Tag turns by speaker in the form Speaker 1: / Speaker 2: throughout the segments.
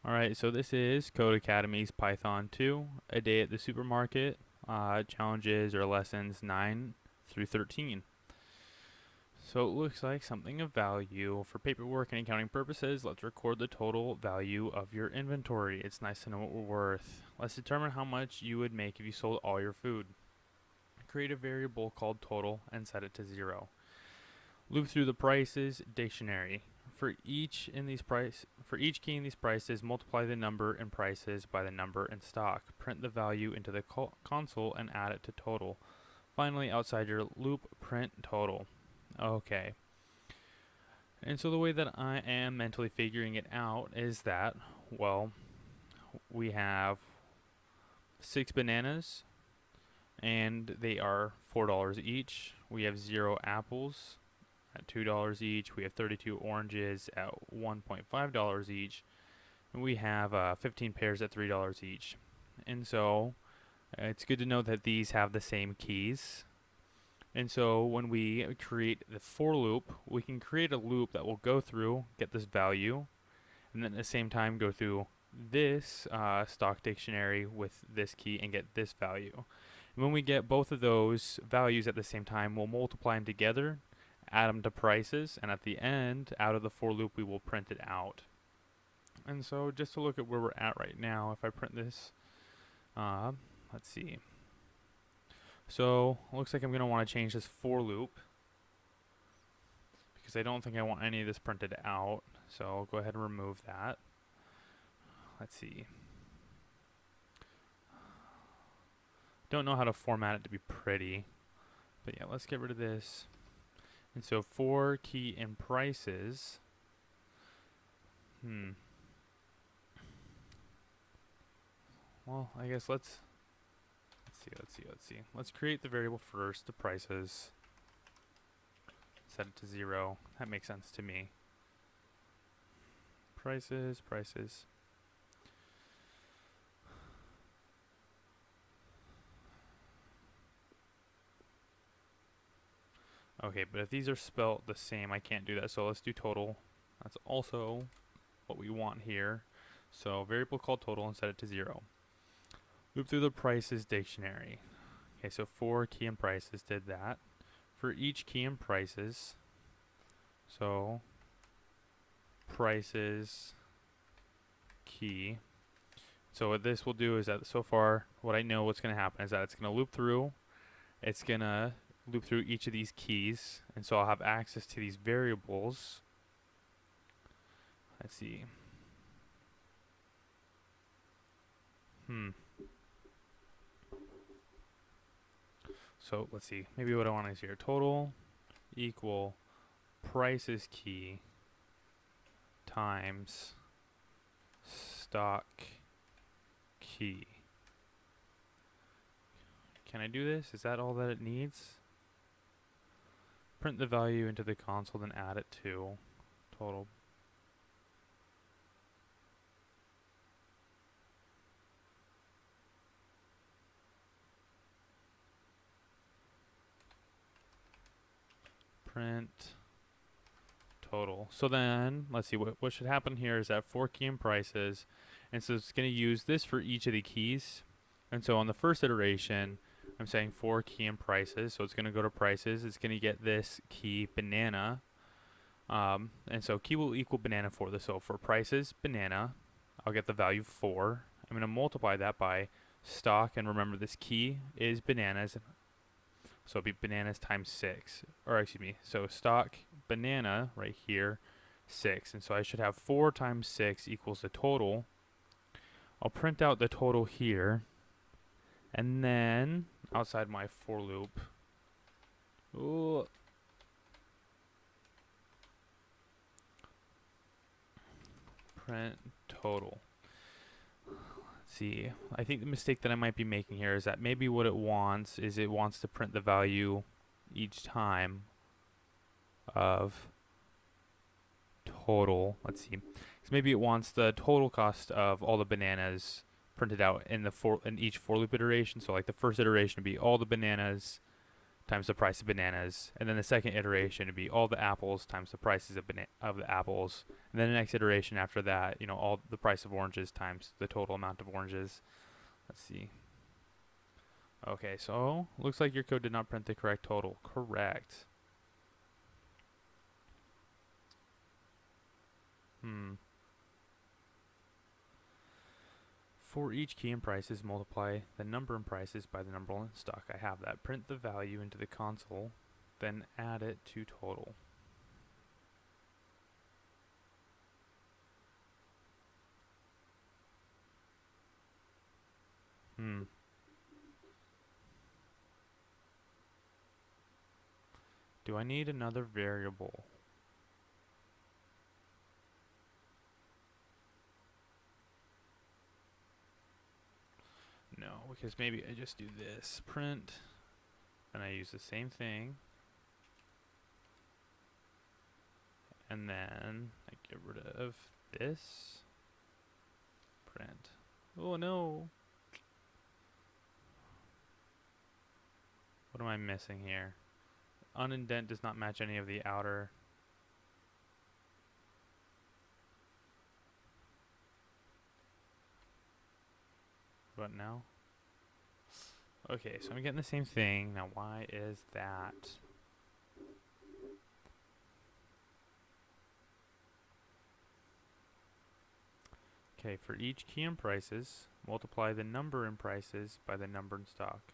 Speaker 1: Alright, so this is Code Academy's Python 2, a day at the supermarket, challenges or lessons 9 through 13. So it looks like something of value. For paperwork and accounting purposes, let's record the total value of your inventory. It's nice to know what we're worth. Let's determine how much you would make if you sold all your food. Create a variable called total and set it to 0. Loop through the prices dictionary. For each key in these prices, multiply the number in prices by the number in stock. Print the value into the console and add it to total. Finally, outside your loop, print total. Okay. And so the way that I am mentally figuring it out is that, well, we have 6 bananas and they are $4 each. We have 0 apples at $2 each. We have 32 oranges at $1.5 each. And we have 15 pears at $3 each. And so it's good to know that these have the same keys. And so when we create the for loop, we can create a loop that will go through, get this value, and then at the same time go through this stock dictionary with this key and get this value. And when we get both of those values at the same time, we'll multiply them together, add them to prices, and at the end, out of the for loop, we will print it out. And so just to look at where we're at right now, if I print this, let's see. So looks like I'm going to want to change this for loop because I don't think I want any of this printed out. So I'll go ahead and remove that. Let's see. Don't know how to format it to be pretty, but yeah, let's get rid of this. And so for key in prices, well, I guess let's see. Let's create the variable first, the prices. Set it to 0. That makes sense to me. Prices. Okay, but if these are spelt the same, I can't do that. So let's do total. That's also what we want here. So variable called total and set it to 0. Loop through the prices dictionary. Okay, so for key and prices did that. For each key and prices, so prices key. So what this will do is that so far, what I know what's going to happen is that it's going to loop through. It's going to loop through each of these keys, and so I'll have access to these variables. Let's see. So let's see. Maybe what I want is here total equal prices key times stock key. Can I do this? Is that all that it needs? Print the value into the console, then add it to total. Print total. So then, let's see, what should happen here is that for key and prices, and so it's going to use this for each of the keys. And so on the first iteration, I'm saying for key and prices, so it's going to go to prices. It's going to get this key banana, and so key will equal banana for this. So for prices banana, I'll get the value 4. I'm going to multiply that by stock, and remember this key is bananas, so it'll be bananas times 6, or excuse me, so stock banana right here, 6, and so I should have 4 times 6 equals the total. I'll print out the total here, and then outside my for loop, print total. See, I think the mistake that I might be making here is that maybe what it wants is it wants to print the value each time of total. Let's see. So maybe it wants the total cost of all the bananas printed out in each for loop iteration. So like the first iteration would be all the bananas times the price of bananas, and then the second iteration would be all the apples times the prices of the apples, and then the next iteration after that, all the price of oranges times the total amount of oranges. Let's see. Okay, so looks like your code did not print the correct total. Correct. For each key in prices, multiply the number in prices by the number in stock. I have that. Print the value into the console, then add it to total. Do I need another variable? No, because maybe I just do this. Print, and I use the same thing. And then I get rid of this. Print. Oh no. What am I missing here? Unindent does not match any of the outer. What now? Okay, so I'm getting the same thing. Now why is that? Okay, for each key in prices, multiply the number in prices by the number in stock.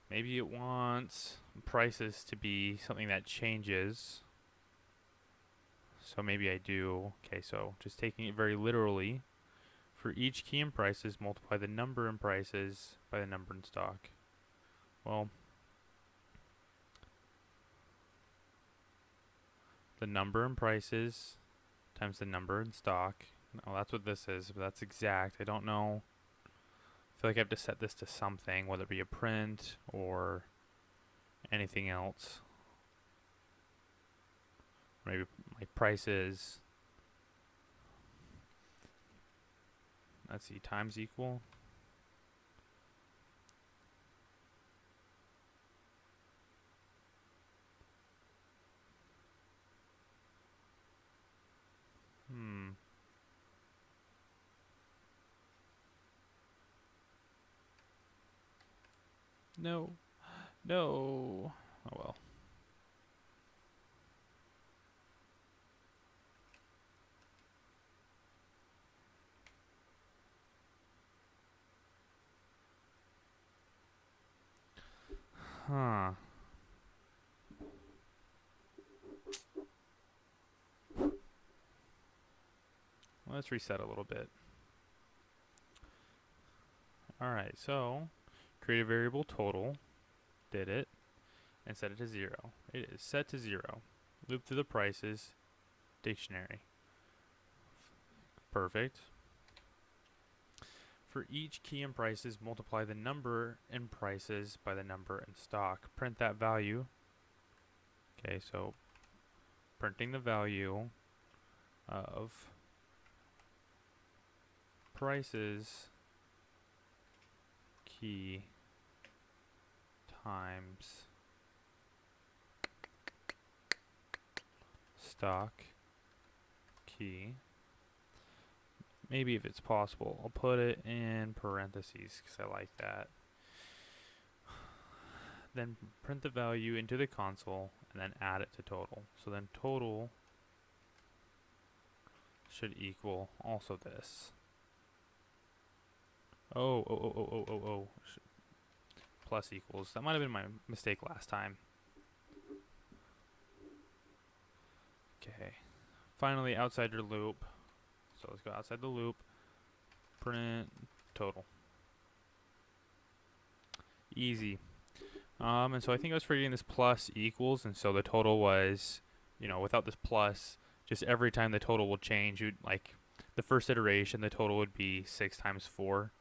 Speaker 1: Maybe it wants prices to be something that changes. So maybe I do, okay, so just taking it very literally, for each key in prices, multiply the number in prices by the number in stock. Well, the number in prices times the number in stock. No, that's what this is, but that's exact. I don't know. I feel like I have to set this to something, whether it be a print or anything else. Maybe like prices. Let's see, times equal. No. No. Oh well. Huh. Let's reset a little bit. Alright, so create a variable total. Did it. And set it to 0. It is set to 0. Loop through the prices. Dictionary. Perfect. For each key in prices, multiply the number in prices by the number in stock. Print that value. Okay, so printing the value of prices key times stock key. Maybe if it's possible, I'll put it in parentheses because I like that. Then print the value into the console and then add it to total. So then total should equal also this. Oh. Plus equals. That might have been my mistake last time. Okay. Finally, outside your loop. So let's go outside the loop. Print total. Easy. And so I think I was forgetting this plus equals, and so the total was, without this plus, just every time the total will change, like the first iteration, the total would be 6 times 4.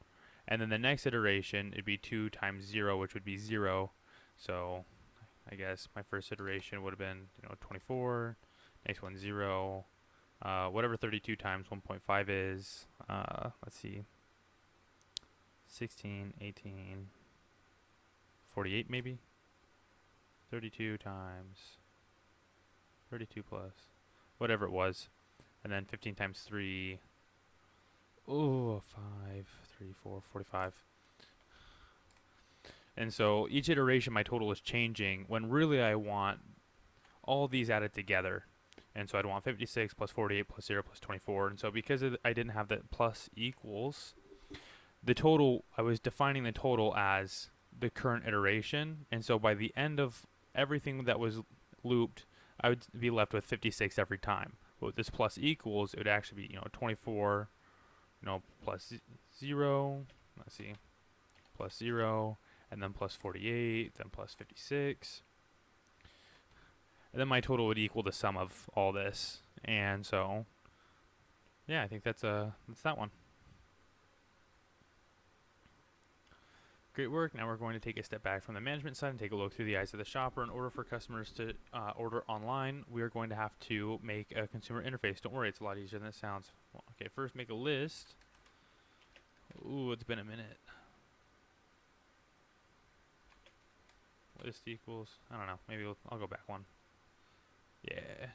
Speaker 1: And then the next iteration, it'd be 2 times 0, which would be 0. So I guess my first iteration would have been, 24. Next one, 0. whatever 32 times 1.5 is, let's see, 16, 18, 48 maybe? 32 times 32 plus whatever it was, and then 15 times 3, oh, 5, 3, 4, 45. And so each iteration my total is changing when really I want all these added together. And so I'd want 56 plus 48 plus 0 plus 24. And so because I didn't have that plus equals, the total, I was defining the total as the current iteration. And so by the end of everything that was looped, I would be left with 56 every time. But with this plus equals, it would actually be, 24, plus 0, let's see, plus 0, and then plus 48, then plus 56. And then my total would equal the sum of all this. And so, yeah, I think that's that one. Great work. Now we're going to take a step back from the management side and take a look through the eyes of the shopper. In order for customers to order online, we are going to have to make a consumer interface. Don't worry, it's a lot easier than it sounds. Well, okay, first make a list. Ooh, it's been a minute. List equals, I don't know, maybe I'll go back one. Yeah.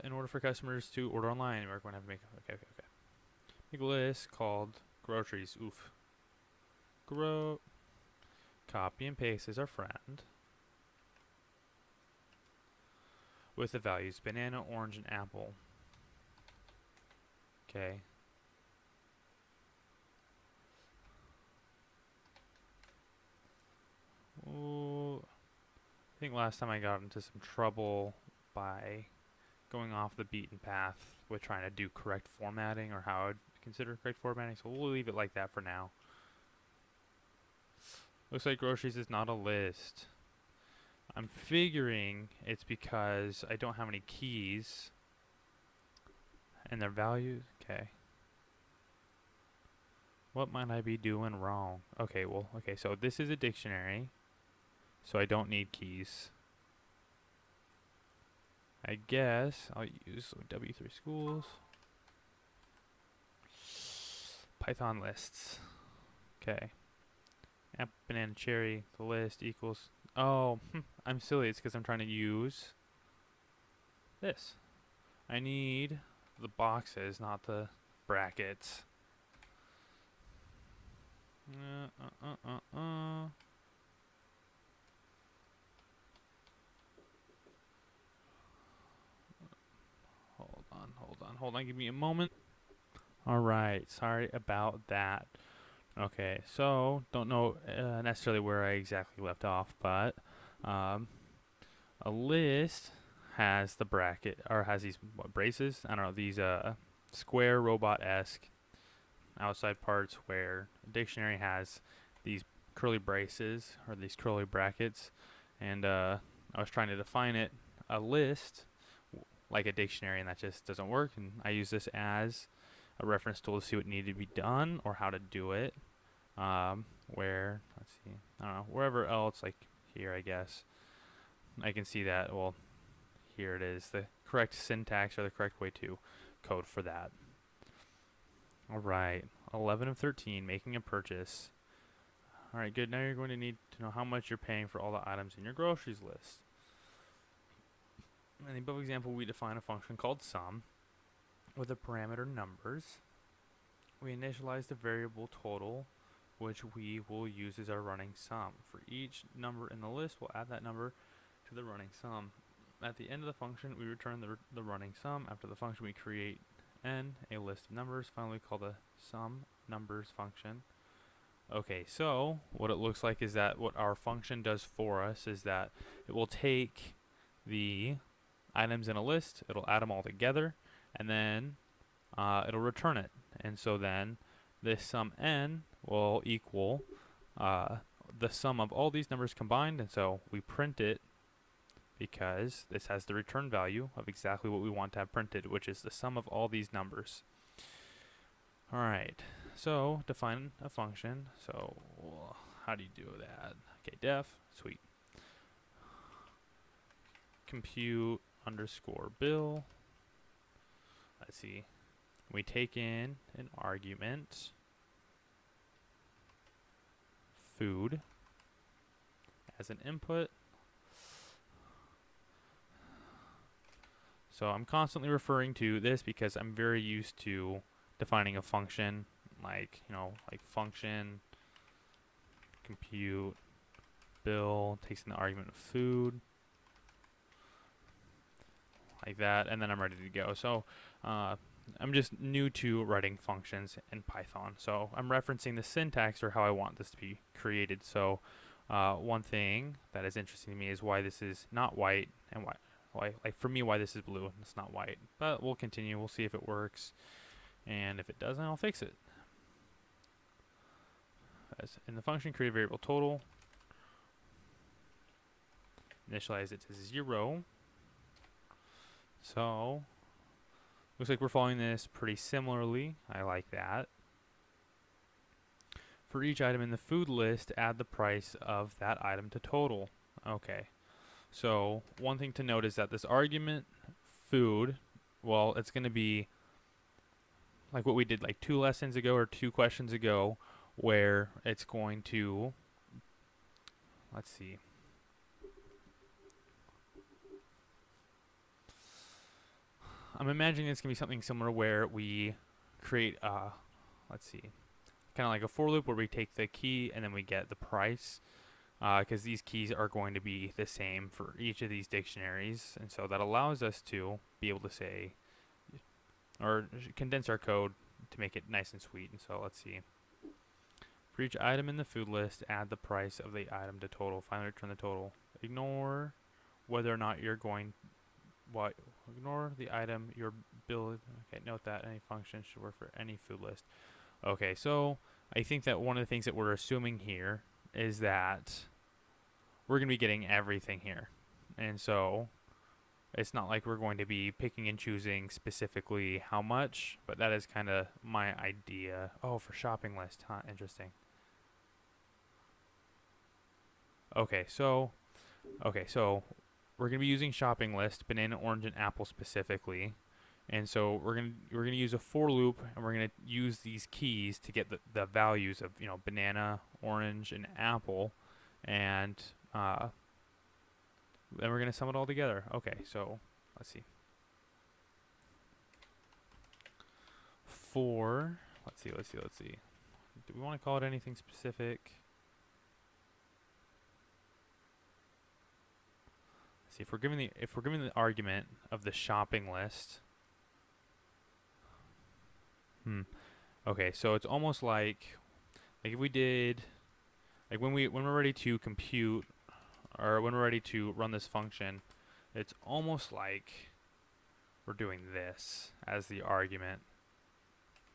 Speaker 1: In order for customers to order online, we're going to have to make, okay. Make a list called groceries. Oof. Copy and paste is our friend. With the values banana, orange, and apple. Okay. Ooh. I think last time I got into some trouble by going off the beaten path with trying to do correct formatting, or how I'd consider correct formatting, so we'll leave it like that for now. Looks like groceries is not a list. I'm figuring it's because I don't have any keys and their values. Okay. What might I be doing wrong? Okay, so this is a dictionary, so I don't need keys. I guess I'll use W3 schools. Python lists. Okay. App, banana, cherry, the list equals. Oh, I'm silly. It's because I'm trying to use this. I need the boxes, not the brackets. Hold on. Give me a moment. All right. Sorry about that. Okay, so don't know necessarily where I exactly left off, but a list has the bracket, or has these braces. I don't know, these square robot-esque outside parts, where a dictionary has these curly braces or these curly brackets, and I was trying to define it a list like a dictionary, and that just doesn't work. And I use this as a reference tool to see what needed to be done or how to do it. Where, let's see, I don't know, wherever else, like here, I guess, I can see that, well, here it is, the correct syntax or the correct way to code for that. Alright, 11 of 13, making a purchase. Alright, good, now you're going to need to know how much you're paying for all the items in your groceries list. In the above example, we define a function called sum with the parameter numbers. We initialize the variable total, which we will use as our running sum. For each number in the list, we'll add that number to the running sum. At the end of the function, we return the running sum. After the function, we create n, a list of numbers. Finally, we call the sum numbers function. Okay, so what it looks like is that what our function does for us is that it will take the items in a list, it'll add them all together, and then it'll return it. And so then this sum n will equal the sum of all these numbers combined, and so we print it because this has the return value of exactly what we want to have printed, which is the sum of all these numbers. Alright, so define a function. So how do you do that? Okay, def, sweet. compute underscore bill. Let's see. We take in an argument, food, as an input. So I'm constantly referring to this because I'm very used to defining a function like, like function compute bill takes in the argument of food, like that, and then I'm ready to go. So I'm just new to writing functions in Python, so I'm referencing the syntax or how I want this to be created. So one thing that is interesting to me is why this is not white and why like for me why this is blue and it's not white. But we'll continue. We'll see if it works, and if it doesn't, I'll fix it. As in the function, create a variable total. Initialize it to 0. So looks like we're following this pretty similarly. I like that. For each item in the food list, add the price of that item to total. Okay. So one thing to note is that this argument, food, well, it's going to be like what we did like 2 lessons ago or 2 questions ago, where it's going to, let's see. I'm imagining it's going to be something similar where we create, let's see, kind of like a for loop where we take the key and then we get the price, because these keys are going to be the same for each of these dictionaries. And so that allows us to be able to say, or condense our code to make it nice and sweet. And so let's see. For each item in the food list, add the price of the item to total. Finally return the total. Ignore whether or not you're going, ignore the item your bill. Okay, note that any function should work for any food list. Okay, so I think that one of the things that we're assuming here is that we're going to be getting everything here. And so it's not like we're going to be picking and choosing specifically how much, but that is kind of my idea. Oh, for shopping list, huh? Interesting. Okay, so we're going to be using shopping list, banana, orange, and apple specifically. And so we're gonna use a for loop, and we're gonna use these keys to get the values of banana, orange, and apple, and then we're gonna sum it all together. Okay, so let's see. Let's see. Do we want to call it anything specific? Let's see, if we're giving the argument of the shopping list. Okay, so it's almost like if we did, like when we're ready to compute, or when we're ready to run this function, it's almost like we're doing this as the argument.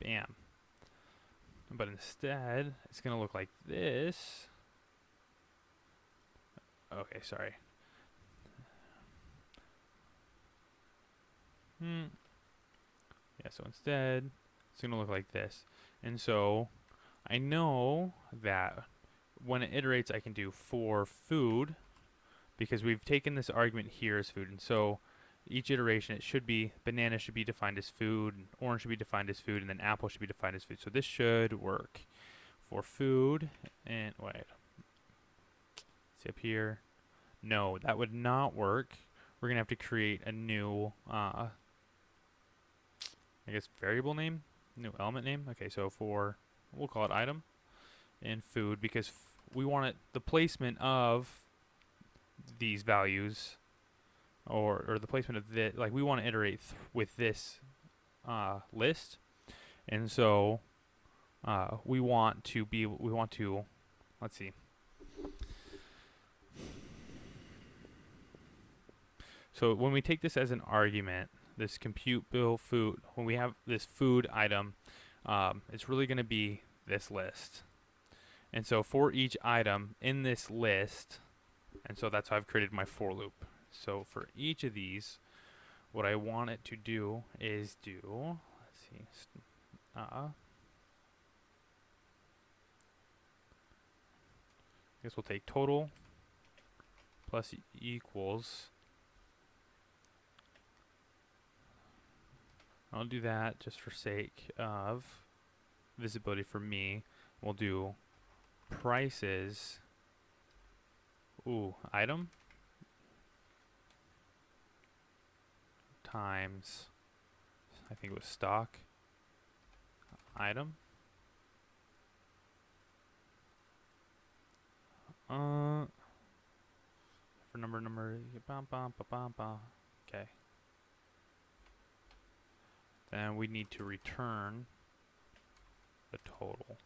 Speaker 1: Bam. But instead, it's going to look like this. Okay, sorry. Yeah, so instead, it's going to look like this. And so I know that when it iterates, I can do for food, because we've taken this argument here as food. And so each iteration, it should be, banana should be defined as food, orange should be defined as food, and then apple should be defined as food. So this should work for food. And wait, see up here. No, that would not work. We're going to have to create a new, I guess, variable name, new element name. Okay, so we'll call it item and food, because we want it, the placement of these values, or the placement of this, like we want to iterate with this list. And so we want to, let's see. So when we take this as an argument, this compute bill food, when we have this food item, it's really going to be this list. And so for each item in this list, and so that's how I've created my for loop. So for each of these, what I want it to do is let's see, I guess we'll take total plus equals I'll do that just for sake of visibility for me. We'll do prices, item times, I think it was stock, item. For number, okay. Then we need to return the total.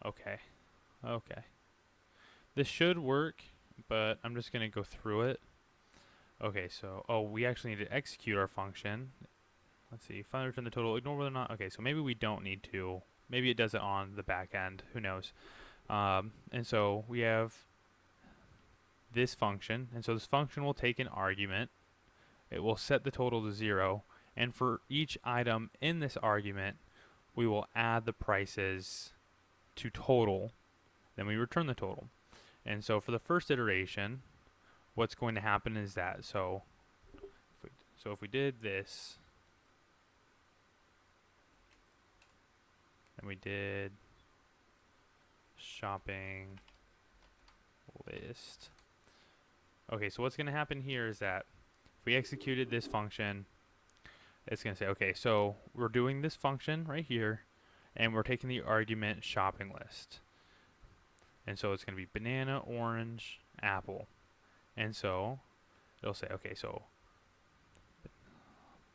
Speaker 1: Okay. This should work, but I'm just going to go through it. Okay, so, we actually need to execute our function. Let's see, finally return the total, ignore whether or not, okay, so maybe we don't need to. Maybe it does it on the back end, who knows. And so we have this function, and so this function will take an argument. It will set the total to 0, and for each item in this argument, we will add the prices to total, then we return the total. And so for the first iteration, what's going to happen is that, so if we did this, and we did shopping list. Okay, so what's going to happen here is that if we executed this function, it's going to say, okay, so we're doing this function right here, and we're taking the argument shopping list. And so it's going to be banana, orange, apple. And so it'll say, okay, so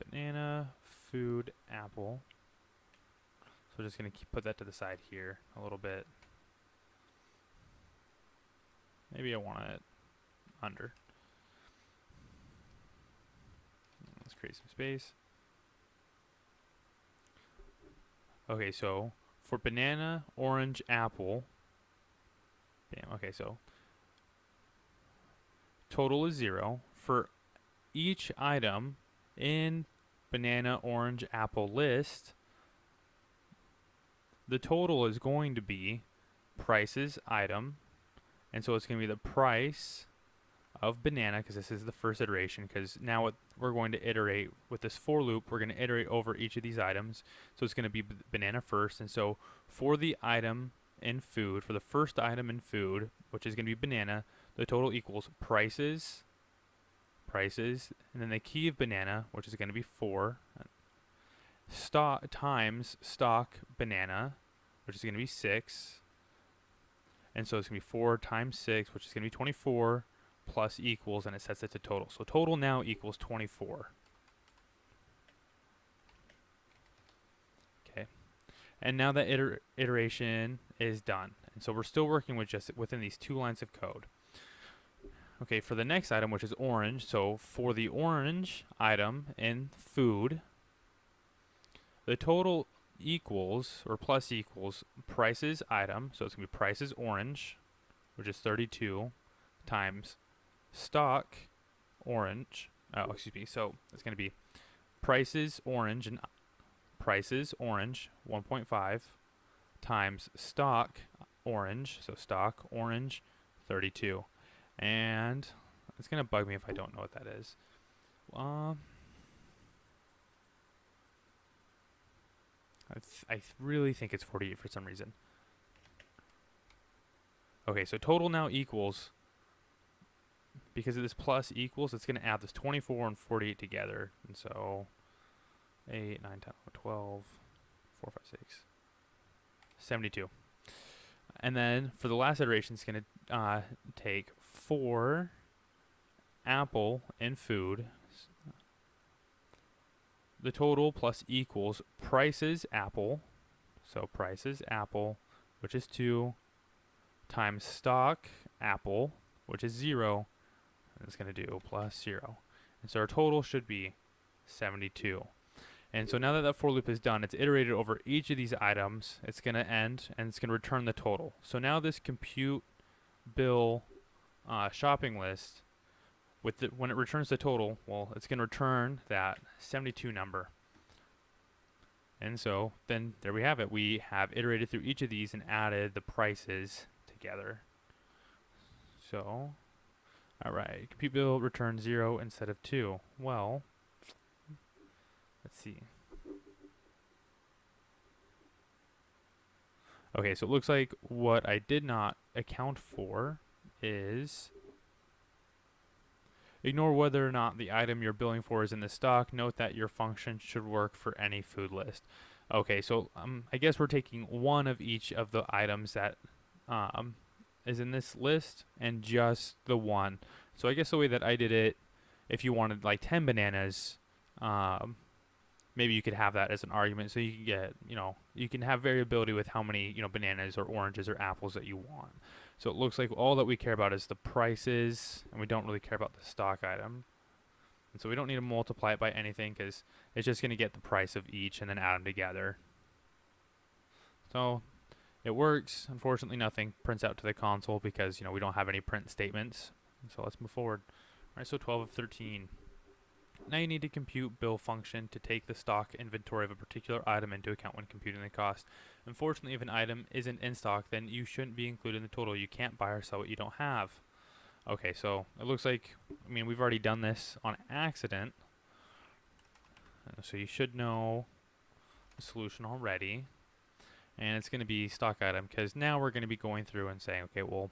Speaker 1: banana, food, apple. So we're just going to put that to the side here a little bit. Maybe I want it under. Let's create some space. Okay, so for banana, orange, apple. Bam, okay, so total is 0. For each item in banana, orange, apple list, the total is going to be prices item. And so it's going to be the price of banana, because this is the first iteration, because now what we're going to iterate with this for loop, we're going to iterate over each of these items. So it's going to be banana first. And so for the item in food, for the first item in food, which is going to be banana, the total equals prices, and then the key of banana, which is going to be 4, times stock banana, which is going to be 6. And so it's going to be 4 times 6, which is going to be 24, plus equals, and it sets it to total. So total now equals 24. Okay. And now that iteration is done. And so we're still working with just within these 2 lines of code. Okay, for the next item, which is orange, so for the orange item in food, the total equals, or plus equals, prices item, so it's going to be prices orange, which is 32, times stock orange, so it's going to be prices orange and prices orange 1.5 times stock orange, so stock orange 32. And it's going to bug me if I don't know what that is. I really think it's 48 for some reason. Okay, so total now equals, because of this plus equals, it's going to add this 24 and 48 together. And so 8, 9, 10, 12, 4, 5, 6, 72. And then for the last iteration, it's going to take 4 apple and food. The total plus equals prices apple. So prices apple, which is 2, times stock apple, which is 0. And it's going to do plus 0. And so our total should be 72. And so now that that for loop is done, it's iterated over each of these items. It's going to end, and it's going to return the total. So now this compute bill shopping list, when it returns the total, well, it's going to return that 72 number. And so then there we have it. We have iterated through each of these and added the prices together. So, all right, compute bill returns 0 instead of 2. Well, let's see. Okay, so it looks like what I did not account for is ignore whether or not the item you're billing for is in the stock. Note that your function should work for any food list. Okay, so I guess we're taking one of each of the items that is in this list and just the one. So I guess the way that I did it, if you wanted like 10 bananas, maybe you could have that as an argument. So you can get, you can have variability with how many, bananas or oranges or apples that you want. So it looks like all that we care about is the prices, and we don't really care about the stock item. And so we don't need to multiply it by anything because it's just going to get the price of each and then add them together. So it works. Unfortunately, nothing prints out to the console because, we don't have any print statements. So let's move forward. All right, so 12 of 13. Now you need to compute bill function to take the stock inventory of a particular item into account when computing the cost. Unfortunately, if an item isn't in stock, then you shouldn't be included in the total. You can't buy or sell what you don't have. Okay, so it looks like, we've already done this on accident. So you should know the solution already. And it's going to be stock item because now we're going to be going through and saying, okay, well,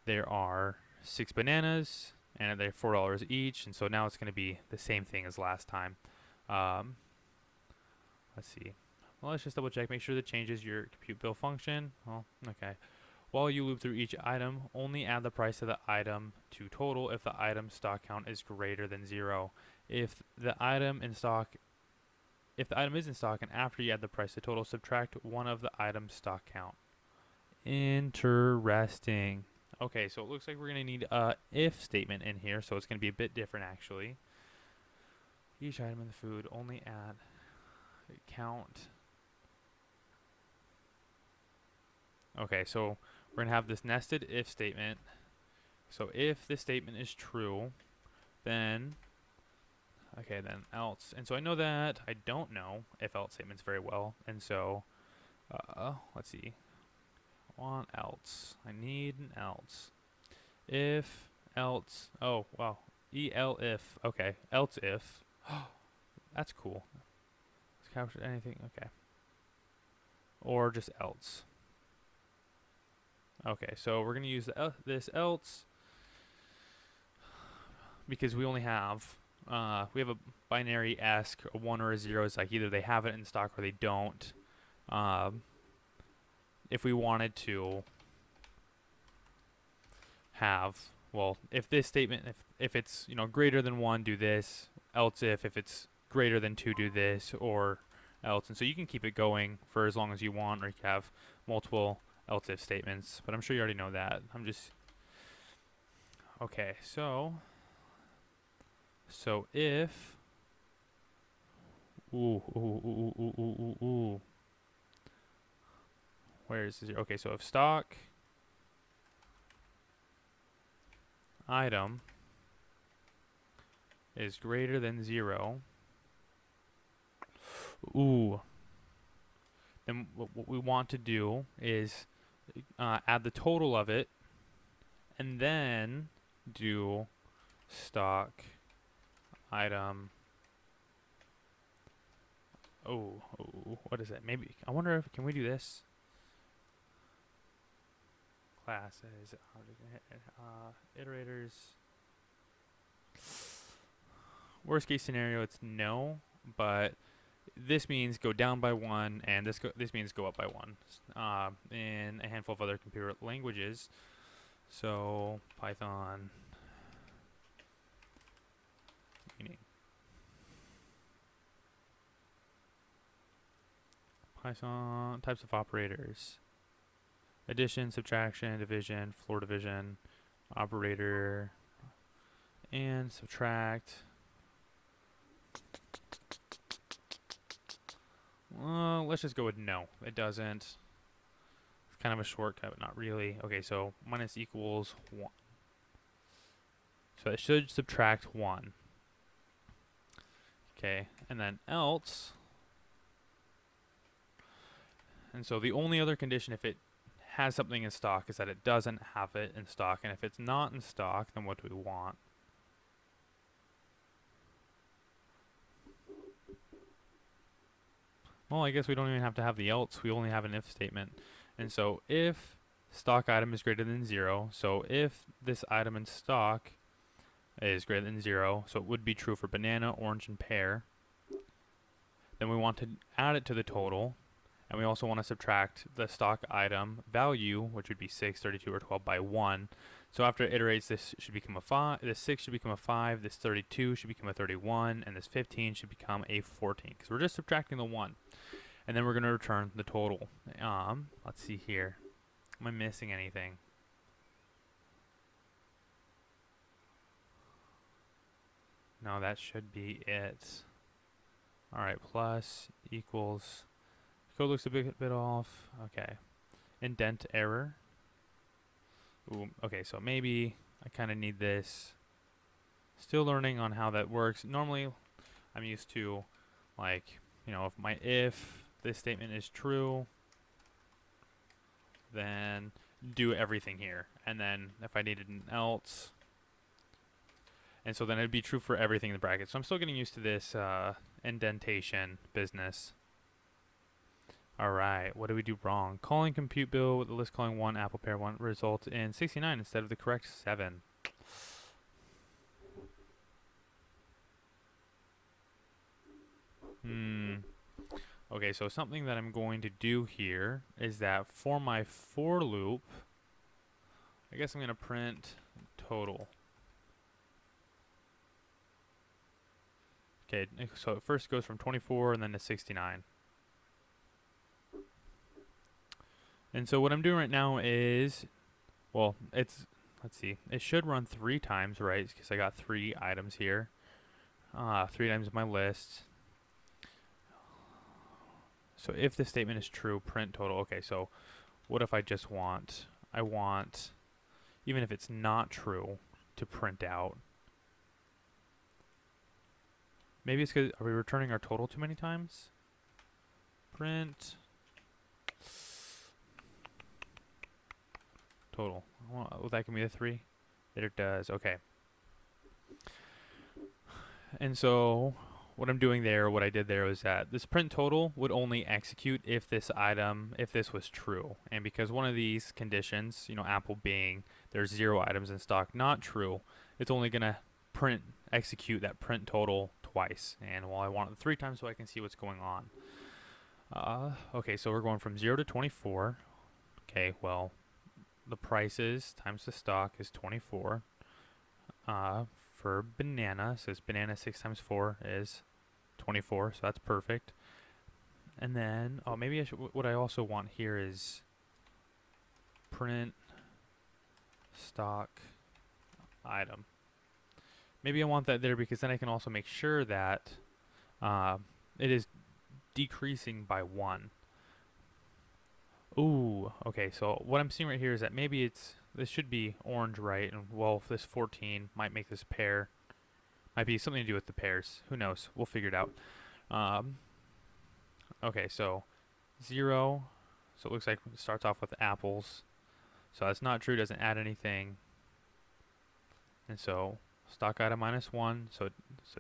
Speaker 1: there are 6 bananas and they're $4 each, and so now it's going to be the same thing as last time. Let's see. Well, let's just double check. Make sure that changes your compute bill function. Well, okay. While you loop through each item, only add the price of the item to total if the item stock count is greater than 0. If the item is in stock and after you add the price to total, subtract one of the item's stock count. Interesting. Okay, so it looks like we're going to need a if statement in here, so it's going to be a bit different actually. Each item in the food only add count. Okay, so we're going to have this nested if statement. So if this statement is true, then else. And so I know that I don't know if else statements very well, and so let's see. I want else. I need an else. If, else. Oh, wow. EL-if. Okay. Else if. That's cool. Let's capture anything. Okay. Or just else. Okay, so we're going to use this else because we only have we have a binary ask, a 1 or a 0. It's like either they have it in stock or they don't. If we wanted to have, well, if this statement, if it's greater than 1, do this. Else if it's greater than 2, do this, or else. And so you can keep it going for as long as you want, or you can have multiple else if statements. But I'm sure you already know that. Okay, so if where is this? Okay, so if stock item is greater than 0, then what we want to do is add the total of it and then do stock item. What is it? Maybe I wonder if can we do this? Classes, iterators. Worst case scenario, it's no, but this means go down by 1, and this means go up by 1 in a handful of other computer languages. So Python. Python types of operators: addition, subtraction, division, floor division, operator, and subtract. Well, let's just go with no. It doesn't. It's kind of a shortcut, but not really. Okay, so minus equals 1. So it should subtract 1. Okay, and then else. And so the only other condition if it has something in stock is that it doesn't have it in stock. And if it's not in stock, then what do we want? Well, I guess we don't even have to have the else. We only have an if statement. And so if stock item is greater than 0, so if this item in stock is greater than 0, so it would be true for banana, orange, and pear, then we want to add it to the total, and we also want to subtract the stock item value, which would be 6, 32, or 12 by 1. So after it iterates, this should become a 5, this 6 should become a 5, this 32 should become a 31, and this 15 should become a 14, because we're just subtracting the 1. And then we're going to return the total. Let's see here. Am I missing anything? No, that should be it. Alright, plus equals. Code looks a bit off. Okay. Indent error. Ooh, okay, so maybe I kind of need this. Still learning on how that works. Normally, I'm used to, like, if this statement is true, then do everything here. And then if I needed an else, and so then it'd be true for everything in the bracket. So I'm still getting used to this indentation business. Alright, what do we do wrong? Calling compute bill with the list calling 1, apple pear 1 results in 69 instead of the correct 7. Okay, so something that I'm going to do here is that for my for loop, I guess I'm going to print total. Okay, so it first goes from 24 and then to 69. And so what I'm doing right now is, well, let's see, it should run 3 times, right? Because I got 3 items here. 3 items in my list. So if the statement is true, print total. Okay, so what if I just want, even if it's not true, to print out. Maybe it's because, are we returning our total too many times? Print total. Well, that can be a 3. It does. Okay. And so what I'm doing there, what I did there was that this print total would only execute if this was true. And because one of these conditions, Apple being there's 0 items in stock not true, it's only going to execute that print total twice. And well, I want it 3 times so I can see what's going on. Okay, so we're going from 0 to 24. Okay, well, the prices times the stock is 24. For banana, so it's banana 6 times 4 is 24, so that's perfect. And then, maybe what I also want here is print stock item. Maybe I want that there because then I can also make sure that it is decreasing by 1. Ooh, okay, so what I'm seeing right here is that maybe this should be orange, right? And well, this 14 might make this pear. Might be something to do with the pears. Who knows? We'll figure it out. Okay, so 0. So it looks like it starts off with apples. So that's not true, doesn't add anything. And so stock item minus 1. So it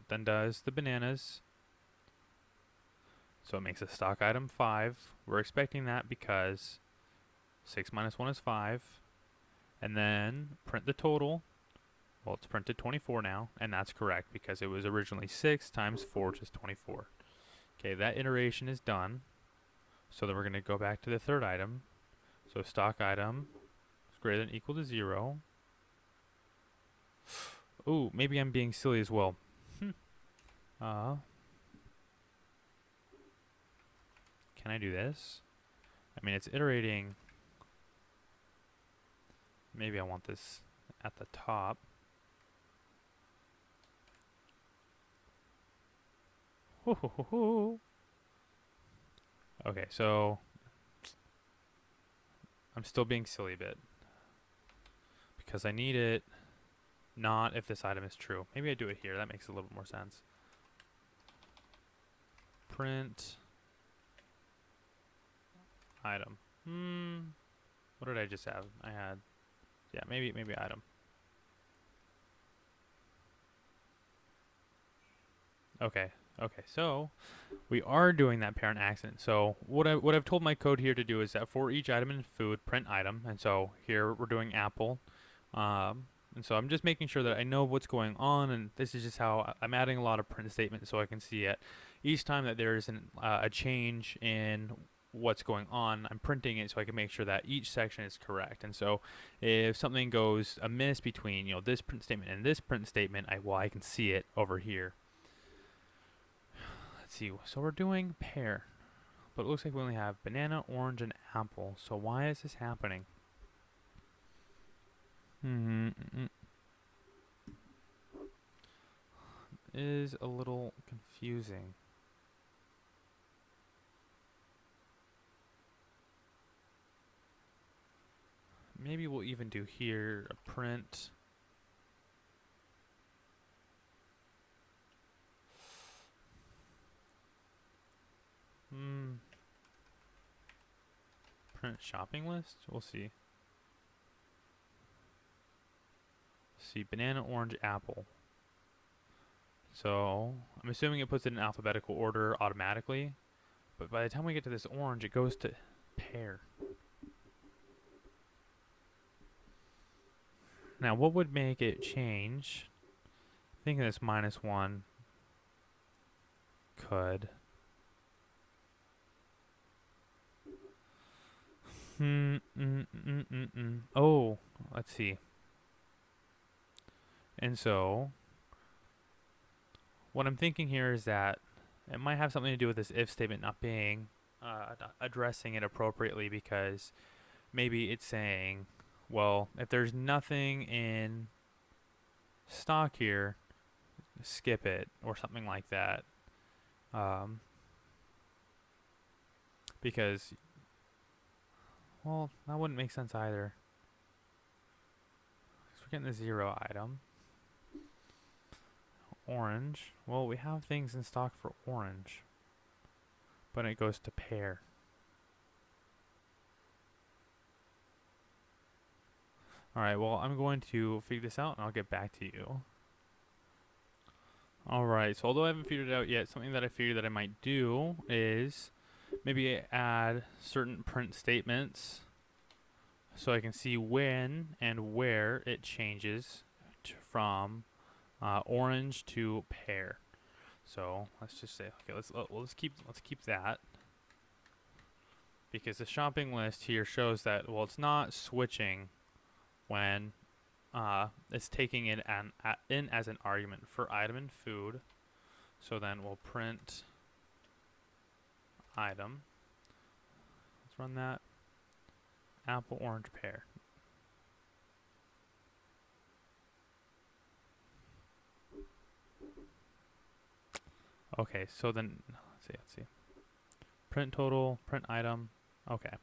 Speaker 1: then does the bananas. So it makes a stock item 5. We're expecting that because 6 minus 1 is 5. And then print the total. Well, it's printed 24 now, and that's correct because it was originally 6 times 4, which is 24. Okay, that iteration is done. So then we're going to go back to the third item. So stock item is greater than or equal to 0. Ooh, maybe I'm being silly as well. Can I do this? I mean, it's iterating. Maybe I want this at the top. Okay, so I'm still being silly a bit because I need it not if this item is true. Maybe I do it here. That makes a little bit more sense. Print item. What did I just have? I had, yeah, maybe item. Okay, Okay, so we are doing that parent accent. So what I've told my code here to do is that for each item in food, print item. And so here we're doing apple. And so I'm just making sure that I know what's going on, and this is just how I'm adding a lot of print statements so I can see it. Each time that there is a change in what's going on, I'm printing it so I can make sure that each section is correct. And so if something goes amiss between this print statement and this print statement, I can see it over here. Let's see. So we're doing pear, but it looks like we only have banana, orange, and apple. So why is this happening? Is a little confusing. Maybe we'll even do here a print. Print shopping list? We'll see. See, banana, orange, apple. So, I'm assuming it puts it in alphabetical order automatically. But by the time we get to this orange, it goes to pear. Now, what would make it change? I think this -1 could. Oh, let's see. And so, what I'm thinking here is that it might have something to do with this if statement not being addressing it appropriately, because maybe it's saying, well, if there's nothing in stock here, skip it, or something like that. Because, well, that wouldn't make sense either. So we're getting the 0 item. Orange. Well, we have things in stock for orange, but it goes to pear. Alright, well, I'm going to figure this out and I'll get back to you. Alright, so although I haven't figured it out yet, something that I figured that I might do is maybe add certain print statements so I can see when and where it changes from orange to pear. So let's just say, okay, let's keep that, because the shopping list here shows that, well, it's not switching when it's taking it in as an argument for item and food. So then we'll print item. Let's run that. Apple, orange, pear. Okay, so then let's see. Print total, print item. Okay.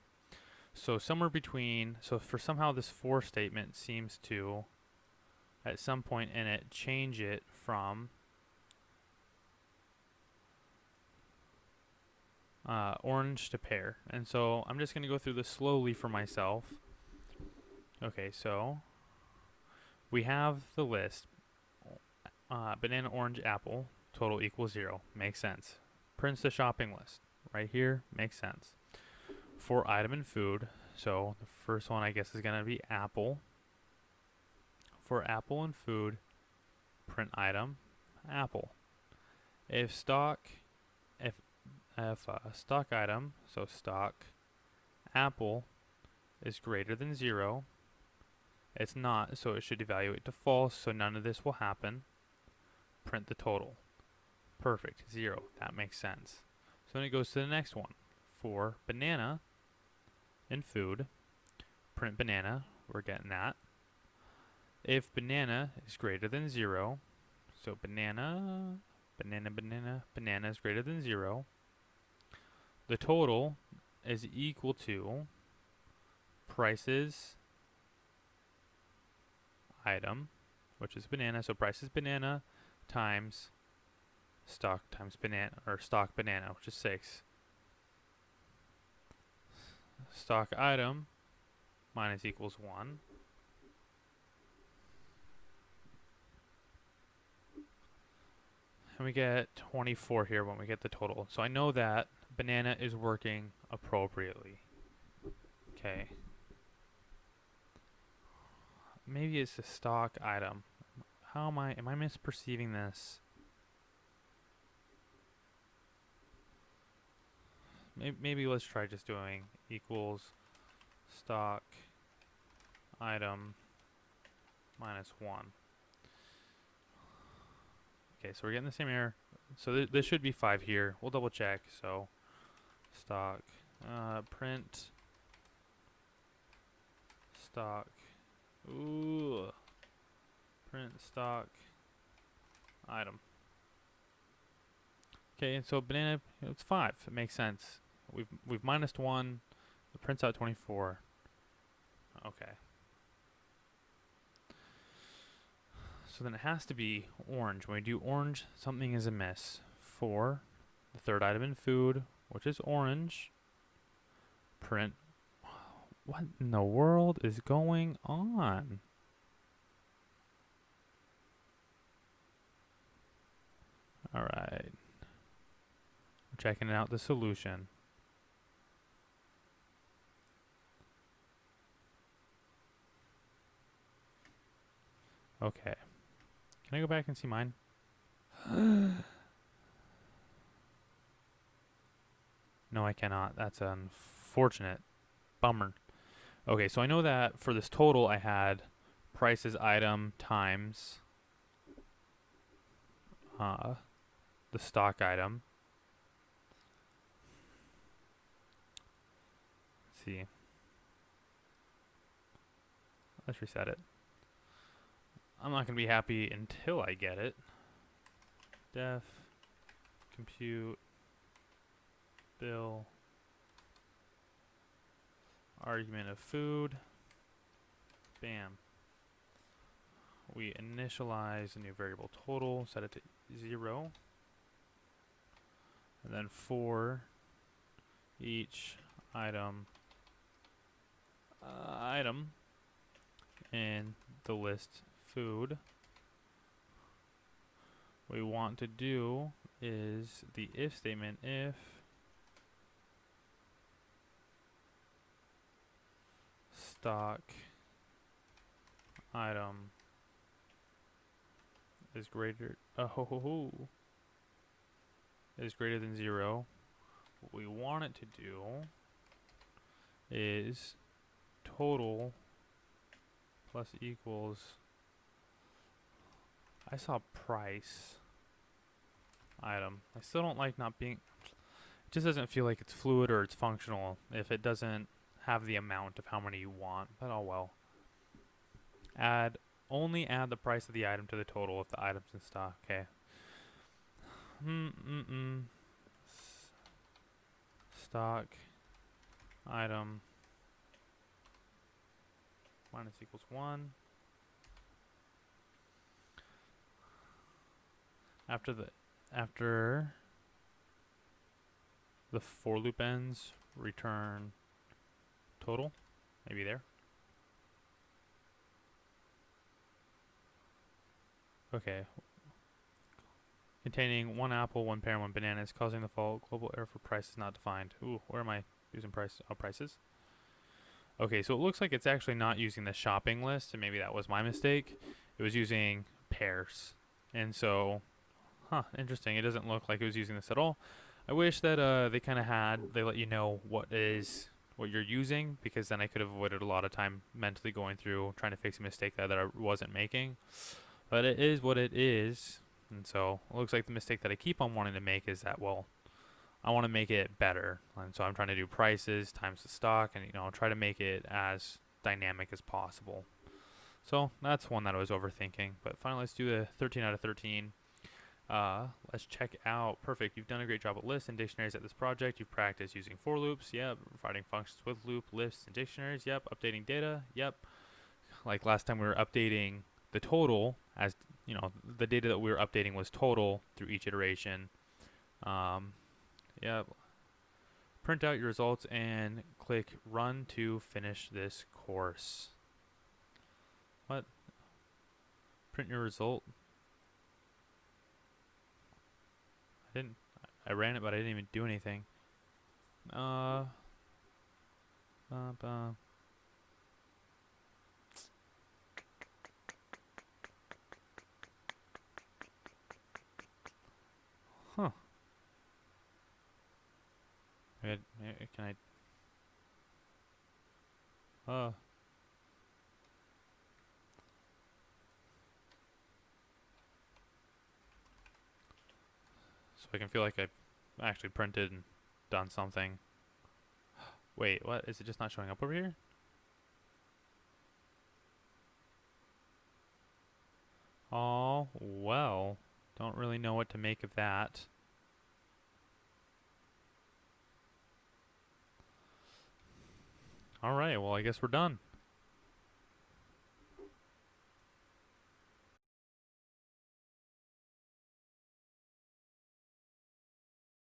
Speaker 1: So somewhere between, so for somehow this for statement seems to, at some point in it, change it from orange to pear. And so I'm just going to go through this slowly for myself. Okay, so we have the list. Banana, orange, apple, total equals 0. Makes sense. Prints the shopping list. Right here, makes sense. For item and food, so the first one I guess is going to be apple. For apple and food, print item, apple. If stock item, so stock apple, is greater than 0, it's not, so it should evaluate to false, so none of this will happen. Print the total. Perfect, 0, that makes sense. So then it goes to the next one. For banana and food, print banana, we're getting that. If banana is greater than 0, so banana is greater than 0, the total is equal to prices item, which is banana, so price is banana times stock times banana, or stock banana, which is 6. Stock item minus equals 1. And we get 24 here when we get the total. So I know that banana is working appropriately. Okay. Maybe it's a stock item. Am I misperceiving this? Maybe let's try just doing equals stock item minus 1. Okay, so we're getting the same error. So this should be 5 here. We'll double check. So stock print stock print stock item. Okay, and so banana, it's 5. It makes sense. We've minused 1. It prints out 24. Okay. So then it has to be orange. When we do orange, something is amiss. For the third item in food, which is orange, print. What in the world is going on? Alright. We're checking out the solution. Okay. Can I go back and see mine? No, I cannot. That's unfortunate. Bummer. Okay, so I know that for this total I had prices item times the stock item. Let's see. Let's reset it. I'm not going to be happy until I get it. Def compute bill argument of food. Bam. We initialize a new variable total, set it to 0. And then for each item in the list food, what we want to do is the if statement. If stock item is greater is greater than 0, what we want it to do is total plus equals, I saw price item. I still don't like not being, it just doesn't feel like it's fluid or it's functional if it doesn't have the amount of how many you want, but oh well. Only add the price of the item to the total if the item's in stock. Okay. Stock item minus equals 1. After the for loop ends, return total. Maybe there. Okay. Containing 1 apple, 1 pear, and 1 banana is causing the fault. Global error for price is not defined. Ooh, where am I using price? Oh, prices. Okay, so it looks like it's actually not using the shopping list, and maybe that was my mistake. It was using pairs. And so, interesting. It doesn't look like it was using this at all. I wish that they let you know what you're using, because then I could have avoided a lot of time mentally going through trying to fix a mistake that I wasn't making. But it is what it is. And so it looks like the mistake that I keep on wanting to make is that, well, I want to make it better. And so I'm trying to do prices times the stock and, try to make it as dynamic as possible. So that's one that I was overthinking. But finally, let's do the 13 out of 13. Let's check out. Perfect. You've done a great job with lists and dictionaries at this project. You've practiced using for loops. Yep. Providing functions with loop, lists, and dictionaries. Yep. Updating data. Yep. Like last time we were updating the total, as the data that we were updating was total through each iteration. Yeah. Print out your results and click run to finish this course. What? Print your result? didn't. I ran it, but I didn't even do anything. Uh. Huh. Can I? Uh. So I can feel like I actually printed and done something. Wait, what? Is it just not showing up over here? Oh, well. Don't really know what to make of that. Alright, well, I guess we're done.